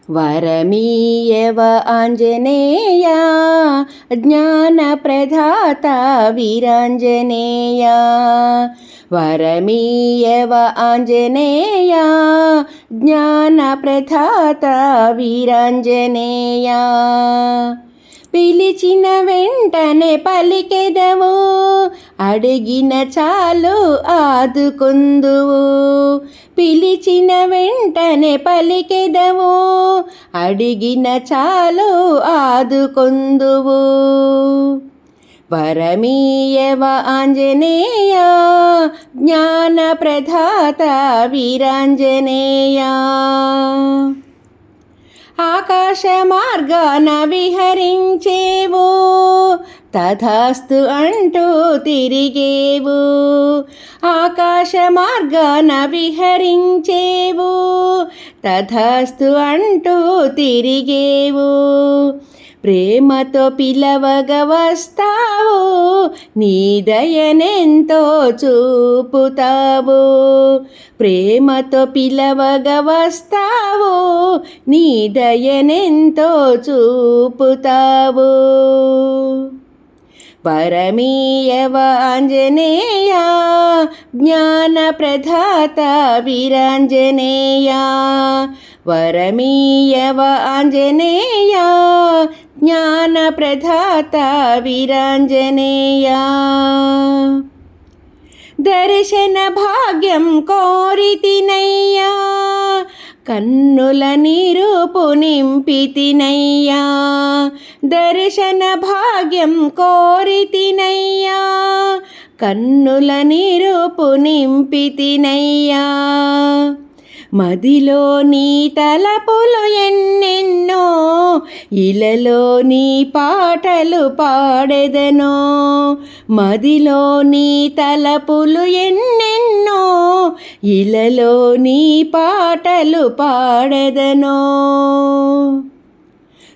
వరమీయవ ఆంజనేయ జ్ఞానప్రదాత వీరాంజనేయ వరమీయవ ఆంజనేయ జ్ఞానప్రదాత వీరాంజనేయ పిలిచిన వెంటనే పలికెదవు అడిగిన చాలు ఆదుకొందువు పిలిచిన వెంటనే పలికెదవు అడిగిన చాలు ఆదుకొందువు వరమీయవ ఆంజనేయ జ్ఞానప్రదాత వీరాంజనేయ ఆకాశ మార్గాన విహరించేవు తథాస్తు అంటూ తిరిగేవు ఆకాశ మార్గాన విహరించేవు తథాస్తు అంటూ తిరిగేవు ప్రేమతో పిలవగ వస్తావు నీ దయనెంతో చూపుతావు ప్రేమతో పిలవగ వస్తావు నీ దయనెంతో చూపుతావు వరమీయవ ఆంజనేయ జ్ఞానప్రదాత వీరాంజనేయ వరమీయవ ఆంజనేయ జ్ఞానప్రదాత వీరాంజనేయ దర్శన భాగ్యం కోరితినయ్యా కన్నుల నిరూపు నింపితినయ్యా దర్శన భాగ్యం కోరితినయ్యా కన్నుల నిరూపు నింపితినయ్యా మదిలో నీ తలపులు ఎన్నెన్నో ఇలలో నీ పాటలు పాడెదనో మదిలో నీ తలపులు ఎన్నెన్నో ఇలలో నీ పాటలు పాడెదనో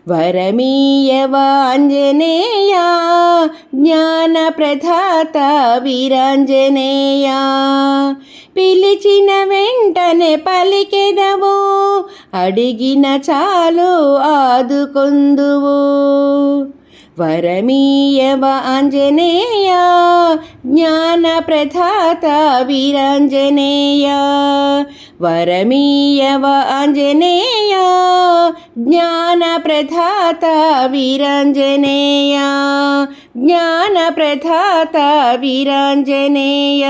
వరమీయవ ఆంజనేయ జ్ఞానప్రదాత వీరాంజనేయ పిలిచిన వెంటనే పలికెదవు అడిగిన చాలు ఆదుకొందువు వరమీయవ ఆంజనేయ జ్ఞానప్రదాత వీరాంజనేయ వరమీయవ ఆంజనేయ జ్ఞానప్రదాత వీరాంజనేయ జ్ఞానప్రదాత వీరాంజనేయ